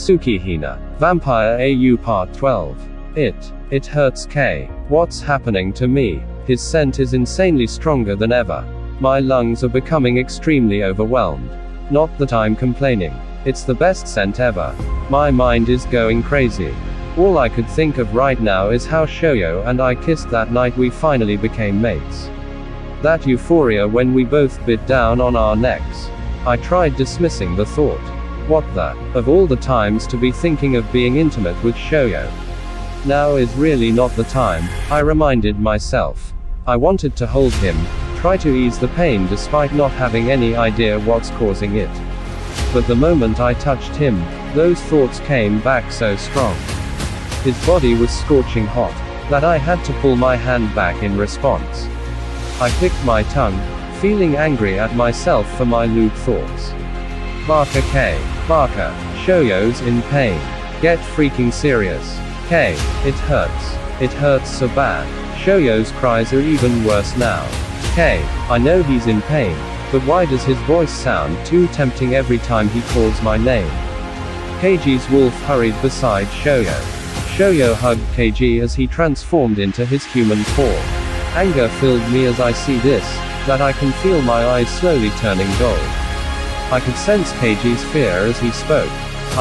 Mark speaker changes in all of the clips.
Speaker 1: TSUKIHINA, Vampire AU Part 12. It hurts K. What's happening to me? His scent is insanely stronger than ever. My lungs are becoming extremely overwhelmed. Not that I'm complaining. It's the best scent ever. My mind is going crazy. All I could think of right now is how Shoyo and I kissed that night we finally became mates. That euphoria when we both bit down on our necks. I tried dismissing the thought. What the? Of all the times to be thinking of being intimate with Shoyo. Now is really not the time, I reminded myself. I wanted to hold him, try to ease the pain despite not having any idea what's causing it. But the moment I touched him, those thoughts came back so strong. His body was scorching hot, that I had to pull my hand back in response. I clicked my tongue, feeling angry at myself for my lewd thoughts. Baka K. Baka, Shoyo's in pain. Get freaking serious. K. It hurts. It hurts so bad. Shoyo's cries are even worse now. K. I know he's in pain, but why does his voice sound too tempting every time he calls my name? KG's wolf hurried beside Shoyo. Shoyo hugged KG as he transformed into his human form. Anger filled me as I see this, that I can feel my eyes slowly turning gold. I could sense KG's fear as he spoke.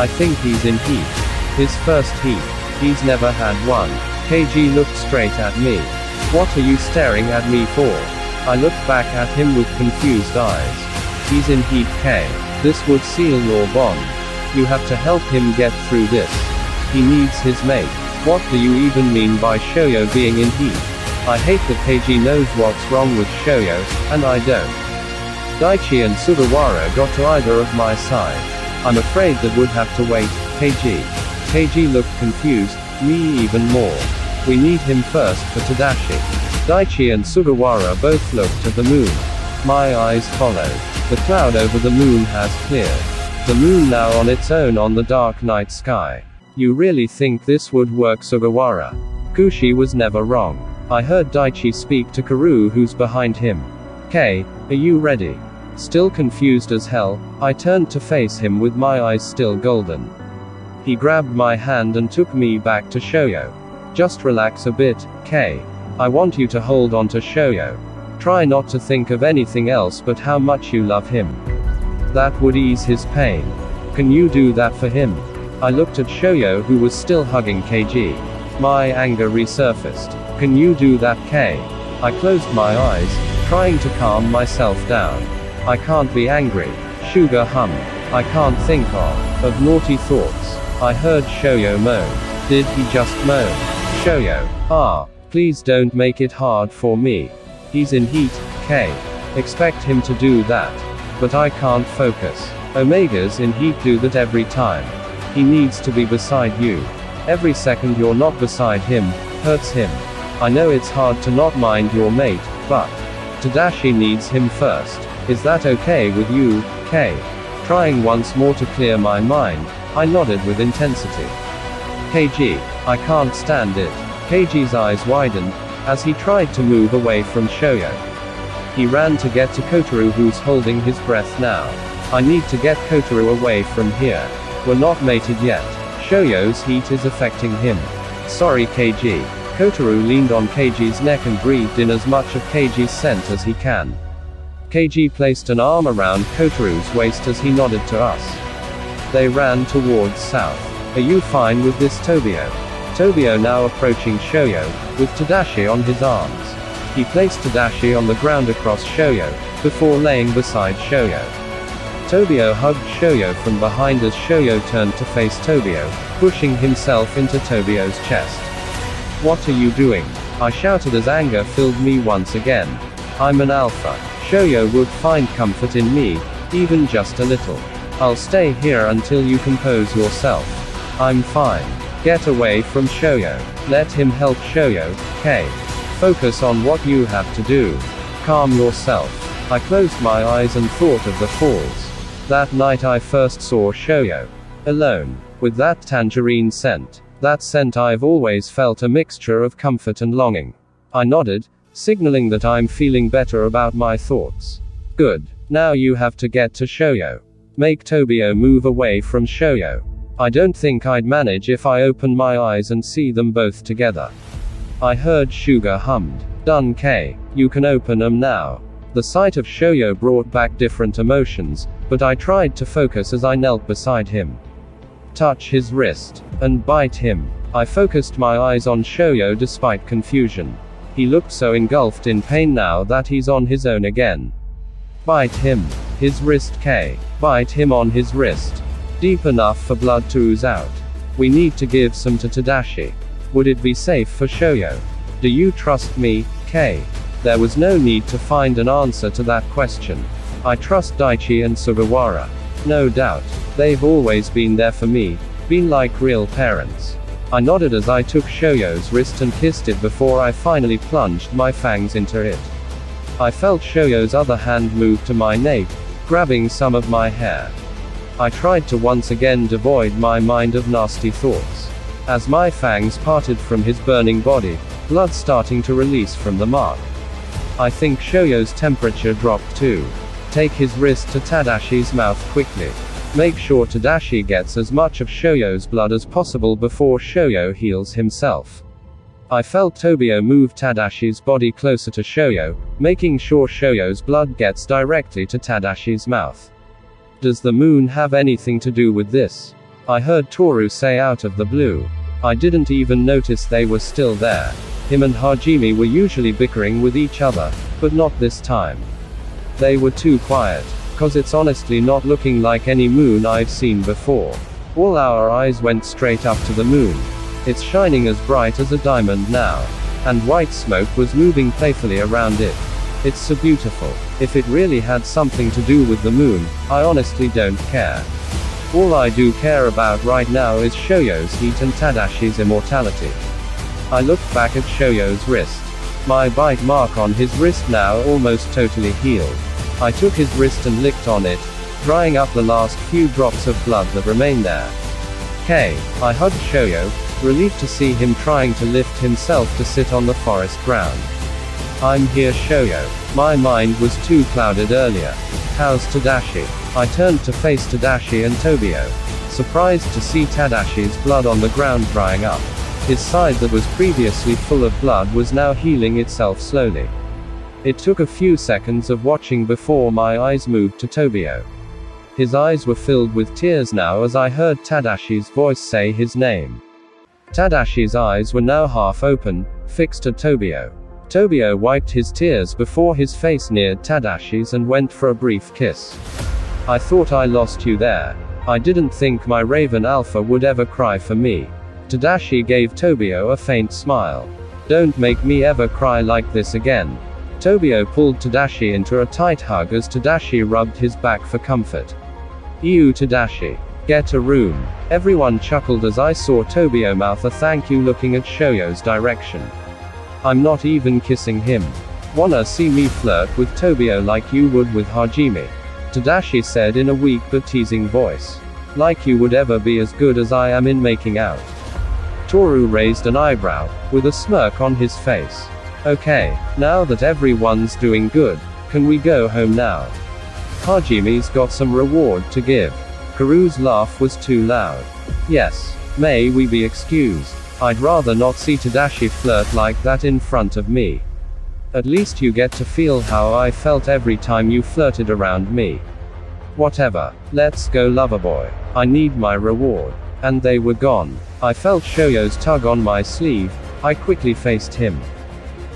Speaker 1: I think he's in heat. His first heat. He's never had one. KG looked straight at me. What are you staring at me for? I looked back at him with confused eyes. He's in heat, K. This would seal your bond. You have to help him get through this. He needs his mate. What do you even mean by Shoyo being in heat? I hate that KG knows what's wrong with Shoyo, and I don't. Daichi and Sugawara got to either of my side. I'm afraid that would have to wait, KG. KG looked confused, me even more. We need him first for Tadashi. Daichi and Sugawara both looked at the moon. My eyes followed. The cloud over the moon has cleared. The moon now on its own on the dark night sky. You really think this would work, Sugawara? Kushi was never wrong. I heard Daichi speak to Karu, who's behind him. K, are you ready? Still confused as hell, I turned to face him with my eyes still golden. He grabbed my hand and took me back to Shoyo. Just relax a bit, K. I want you to hold on to Shoyo. Try not to think of anything else but how much you love him. That would ease his pain. Can you do that for him? I looked at Shoyo, who was still hugging KG. My anger resurfaced. Can you do that, K? I closed my eyes, trying to calm myself down. I can't be angry. Sugar hummed. I can't think of naughty thoughts. I heard Shoyo moan. Did he just moan? Shoyo. Please don't make it hard for me. He's in heat, K. Expect him to do that. But I can't focus. Omega's in heat, do that every time. He needs to be beside you. Every second you're not beside him, hurts him. I know it's hard to not mind your mate, but Tadashi needs him first. Is that okay with you, K? Trying once more to clear my mind, I nodded with intensity. KG, I can't stand it. KG's eyes widened, as he tried to move away from Shoyo. He ran to get to Kotaru, who's holding his breath now. I need to get Kotaru away from here. We're not mated yet. Shoyo's heat is affecting him. Sorry, KG. Kotaru leaned on KG's neck and breathed in as much of KG's scent as he can. KG placed an arm around Kotaru's waist as he nodded to us. They ran towards south. Are you fine with this, Tobio? Tobio now approaching Shoyo, with Tadashi on his arms. He placed Tadashi on the ground across Shoyo, before laying beside Shoyo. Tobio hugged Shoyo from behind as Shoyo turned to face Tobio, pushing himself into Tobio's chest. What are you doing? I shouted as anger filled me once again. I'm an alpha. Shoyo would find comfort in me, even just a little. I'll stay here until you compose yourself. I'm fine. Get away from Shoyo. Let him help Shoyo, K. Focus on what you have to do. Calm yourself. I closed my eyes and thought of the falls. That night I first saw Shoyo. Alone. With that tangerine scent. That scent I've always felt a mixture of comfort and longing. I nodded, signaling that I'm feeling better about my thoughts. Good. Now you have to get to Shoyo. Make Tobio move away from Shoyo. I don't think I'd manage if I opened my eyes and see them both together. I heard Suga hummed. Done K. You can open 'em now. The sight of Shoyo brought back different emotions, but I tried to focus as I knelt beside him. Touch his wrist. And bite him. I focused my eyes on Shoyo despite confusion. He looked so engulfed in pain now that he's on his own again. Bite him. His wrist K. Bite him on his wrist. Deep enough for blood to ooze out. We need to give some to Tadashi. Would it be safe for Shoyo? Do you trust me, K? There was no need to find an answer to that question. I trust Daichi and Sugawara. No doubt. They've always been there for me, been like real parents. I nodded as I took Shoyo's wrist and kissed it before I finally plunged my fangs into it. I felt Shoyo's other hand move to my nape, grabbing some of my hair. I tried to once again devoid my mind of nasty thoughts. As my fangs parted from his burning body, blood starting to release from the mark. I think Shoyo's temperature dropped too. Take his wrist to Tadashi's mouth quickly. Make sure Tadashi gets as much of Shoyo's blood as possible before Shoyo heals himself. I felt Tobio move Tadashi's body closer to Shoyo, making sure Shoyo's blood gets directly to Tadashi's mouth. Does the moon have anything to do with this? I heard Toru say out of the blue. I didn't even notice they were still there. Him and Hajime were usually bickering with each other, but not this time. They were too quiet. 'Cause it's honestly not looking like any moon I've seen before. All our eyes went straight up to the moon. It's shining as bright as a diamond now. And white smoke was moving playfully around it. It's so beautiful. If it really had something to do with the moon, I honestly don't care. All I do care about right now is Shoyo's heat and Tadashi's immortality. I looked back at Shoyo's wrist. My bite mark on his wrist now almost totally healed. I took his wrist and licked on it, drying up the last few drops of blood that remained there. K. I hugged Shoyo, relieved to see him trying to lift himself to sit on the forest ground. I'm here, Shoyo. My mind was too clouded earlier. How's Tadashi? I turned to face Tadashi and Tobio, surprised to see Tadashi's blood on the ground drying up. His side that was previously full of blood was now healing itself slowly. It took a few seconds of watching before my eyes moved to Tobio. His eyes were filled with tears now as I heard Tadashi's voice say his name. Tadashi's eyes were now half open, fixed at Tobio. Tobio wiped his tears before his face neared Tadashi's and went for a brief kiss. I thought I lost you there. I didn't think my Raven Alpha would ever cry for me. Tadashi gave Tobio a faint smile. Don't make me ever cry like this again. Tobio pulled Tadashi into a tight hug as Tadashi rubbed his back for comfort. Ew, Tadashi. Get a room. Everyone chuckled as I saw Tobio mouth a thank you looking at Shoyo's direction. I'm not even kissing him. Wanna see me flirt with Tobio like you would with Hajime? Tadashi said in a weak but teasing voice. Like you would ever be as good as I am in making out. Toru raised an eyebrow, with a smirk on his face. Okay, now that everyone's doing good, can we go home now? Hajime's got some reward to give. Karu's laugh was too loud. Yes. May we be excused? I'd rather not see Tadashi flirt like that in front of me. At least you get to feel how I felt every time you flirted around me. Whatever. Let's go, loverboy. I need my reward. And they were gone. I felt Shoyo's tug on my sleeve. I quickly faced him.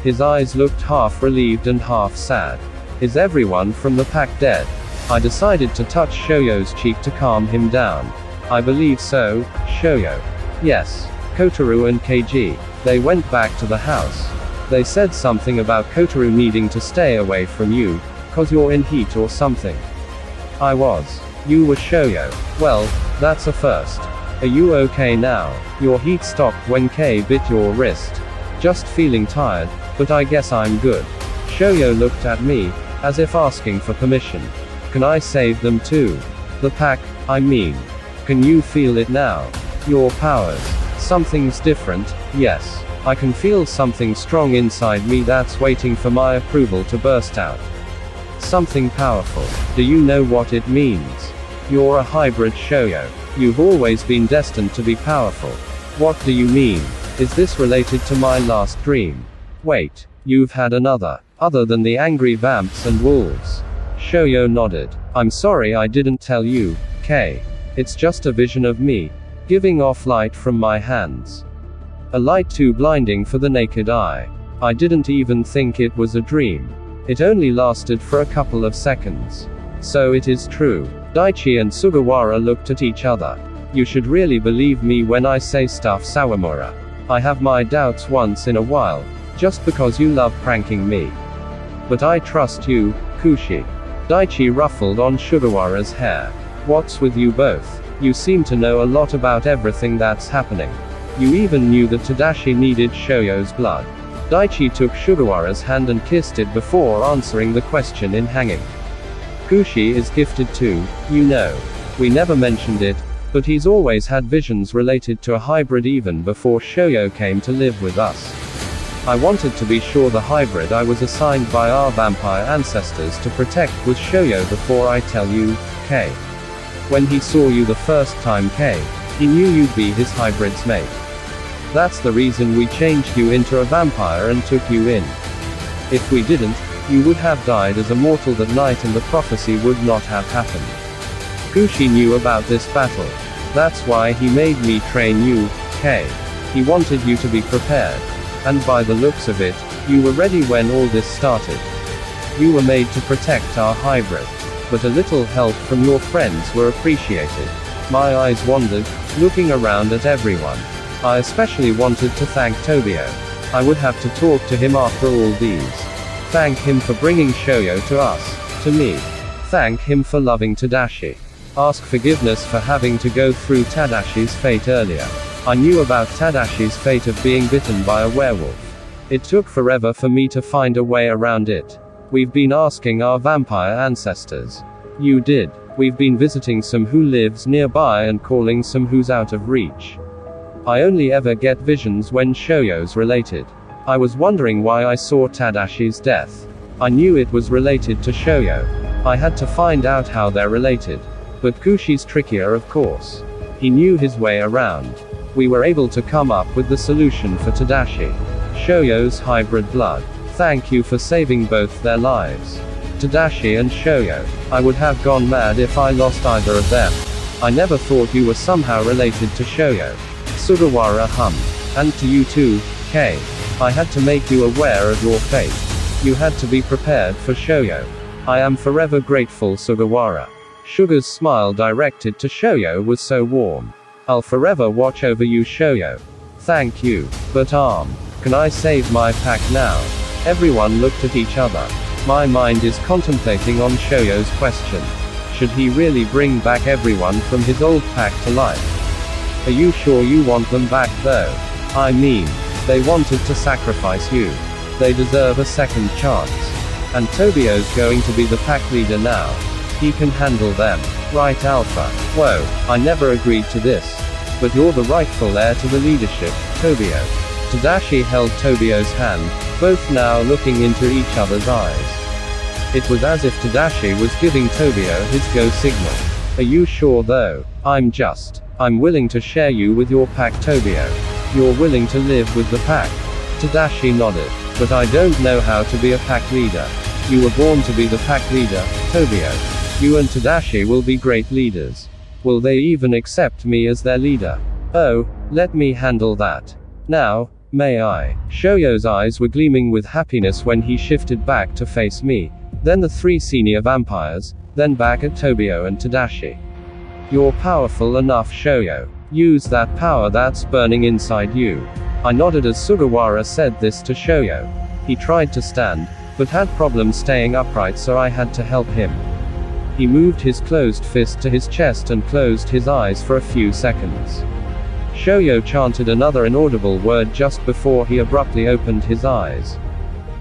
Speaker 1: His eyes looked half relieved and half sad. Is everyone from the pack dead? I decided to touch Shoyo's cheek to calm him down. I believe so, Shoyo. Yes. Kotaru and KG. They went back to the house. They said something about Kotaru needing to stay away from you, 'cause you're in heat or something. I was. You were Shoyo. Well, that's a first. Are you okay now? Your heat stopped when K bit your wrist. Just feeling tired, but I guess I'm good. Shoyo looked at me, as if asking for permission. Can I save them too? The pack, I mean. Can you feel it now? Your powers. Something's different, yes. I can feel something strong inside me that's waiting for my approval to burst out. Something powerful. Do you know what it means? You're a hybrid Shoyo. You've always been destined to be powerful. What do you mean? Is this related to my last dream? Wait, you've had another, other than the angry vamps and wolves? Shoyo nodded. I'm sorry I didn't tell you, Kay. It's just a vision of me, giving off light from my hands. A light too blinding for the naked eye. I didn't even think it was a dream. It only lasted for a couple of seconds. So it is true. Daichi and Sugawara looked at each other. You should really believe me when I say stuff, Sawamura. I have my doubts once in a while, just because you love pranking me. But I trust you, Kushi. Daichi ruffled on Sugawara's hair. What's with you both? You seem to know a lot about everything that's happening. You even knew that Tadashi needed Shoyo's blood. Daichi took Sugawara's hand and kissed it before answering the question in hanging. Kushi is gifted too, you know. We never mentioned it, but he's always had visions related to a hybrid even before Shoyo came to live with us. I wanted to be sure the hybrid I was assigned by our vampire ancestors to protect was Shoyo before I tell you, Kay. When he saw you the first time, Kay, he knew you'd be his hybrid's mate. That's the reason we changed you into a vampire and took you in. If we didn't, you would have died as a mortal that night and the prophecy would not have happened. Kushi knew about this battle. That's why he made me train you, Kay. He wanted you to be prepared. And by the looks of it, you were ready when all this started. You were made to protect our hybrid. But a little help from your friends were appreciated. My eyes wandered, looking around at everyone. I especially wanted to thank Tobio. I would have to talk to him after all these. Thank him for bringing Shoyo to us, to me. Thank him for loving Tadashi. Ask forgiveness for having to go through Tadashi's fate earlier. I knew about Tadashi's fate of being bitten by a werewolf. It took forever for me to find a way around it. We've been asking our vampire ancestors. You did. We've been visiting some who lives nearby and calling some who's out of reach. I only ever get visions when Shoyo's related. I was wondering why I saw Tadashi's death. I knew it was related to Shoyo. I had to find out how they're related. But Kushi's trickier, of course. He knew his way around. We were able to come up with the solution for Tadashi. Shoyo's hybrid blood. Thank you for saving both their lives. Tadashi and Shoyo. I would have gone mad if I lost either of them. I never thought you were somehow related to Shoyo. Sugawara hummed. And to you too, Kay. I had to make you aware of your fate. You had to be prepared for Shoyo. I am forever grateful, Sugawara. Sugar's smile directed to Shoyo was so warm. I'll forever watch over you, Shoyo. Thank you. But can I save my pack now? Everyone looked at each other. My mind is contemplating on Shoyo's question. Should he really bring back everyone from his old pack to life? Are you sure you want them back though? I mean, they wanted to sacrifice you. They deserve a second chance. And Tobio's going to be the pack leader now. He can handle them. Right, Alpha? Whoa, I never agreed to this. But you're the rightful heir to the leadership, Tobio. Tadashi held Tobio's hand, both now looking into each other's eyes. It was as if Tadashi was giving Tobio his go signal. Are you sure though? I'm willing to share you with your pack, Tobio. You're willing to live with the pack? Tadashi nodded. But I don't know how to be a pack leader. You were born to be the pack leader, Tobio. You and Tadashi will be great leaders. Will they even accept me as their leader? Oh, let me handle that. Now, may I? Shoyo's eyes were gleaming with happiness when he shifted back to face me, then the three senior vampires, then back at Tobio and Tadashi. You're powerful enough, Shoyo. Use that power that's burning inside you. I nodded as Sugawara said this to Shoyo. He tried to stand, but had problems staying upright, so I had to help him. He moved his closed fist to his chest and closed his eyes for a few seconds. Shoyo chanted another inaudible word just before he abruptly opened his eyes.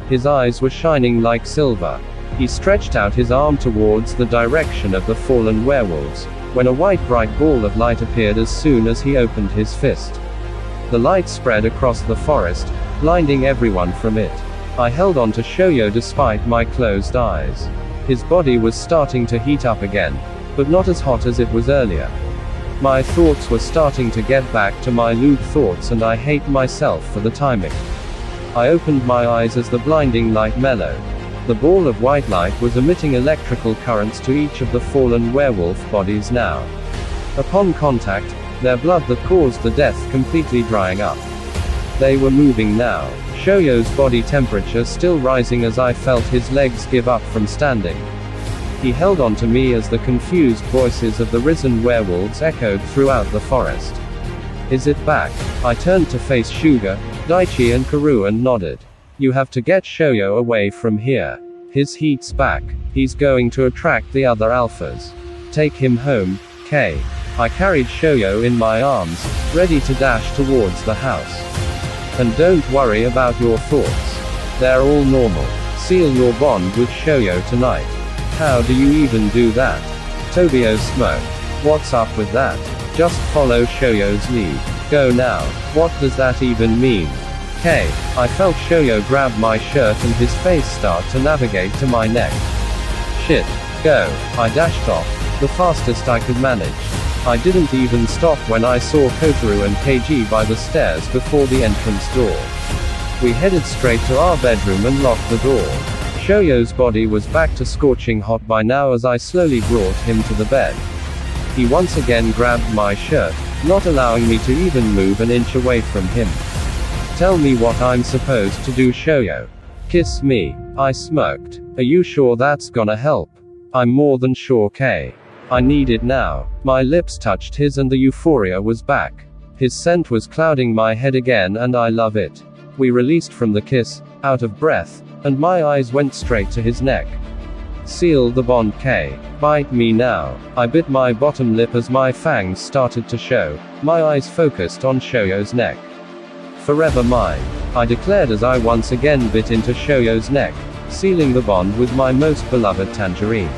Speaker 1: His eyes were shining like silver. He stretched out his arm towards the direction of the fallen werewolves, when a white bright ball of light appeared as soon as he opened his fist. The light spread across the forest, blinding everyone from it. I held on to Shoyo despite my closed eyes. His body was starting to heat up again. but not as hot as it was earlier. My thoughts were starting to get back to my lewd thoughts, and I hate myself for the timing. I opened my eyes as the blinding light mellowed. The ball of white light was emitting electrical currents to each of the fallen werewolf bodies now. Upon contact, their blood that caused the death completely drying up. They were moving now, Shoyo's body temperature still rising as I felt his legs give up from standing. He held on to me as the confused voices of the risen werewolves echoed throughout the forest. Is it back? I turned to face Shuga, Daichi and Karu and nodded. You have to get Shoyo away from here. His heat's back. He's going to attract the other alphas. Take him home, Kay. I carried Shoyo in my arms, ready to dash towards the house. And don't worry about your thoughts. They're all normal. Seal your bond with Shoyo tonight. How do you even do that? Tobio smirked. What's up with that? Just follow Shoyo's lead. Go now. What does that even mean? Hey, I felt Shoyo grab my shirt and his face start to navigate to my neck. Shit. Go. I dashed off, the fastest I could manage. I didn't even stop when I saw Kotaru and KG by the stairs before the entrance door. We headed straight to our bedroom and locked the door. Shoyo's body was back to scorching hot by now as I slowly brought him to the bed. He once again grabbed my shirt, not allowing me to even move an inch away from him. Tell me what I'm supposed to do, Shoyo. Kiss me. I smirked. Are you sure that's gonna help? I'm more than sure, Kay. I need it now. My lips touched his and the euphoria was back. His scent was clouding my head again and I love it. We released from the kiss, out of breath, and my eyes went straight to his neck. Seal the bond, Kay. Bite me now. I bit my bottom lip as my fangs started to show, my eyes focused on Shoyo's neck. Forever mine, I declared as I once again bit into Shoyo's neck, sealing the bond with my most beloved tangerine.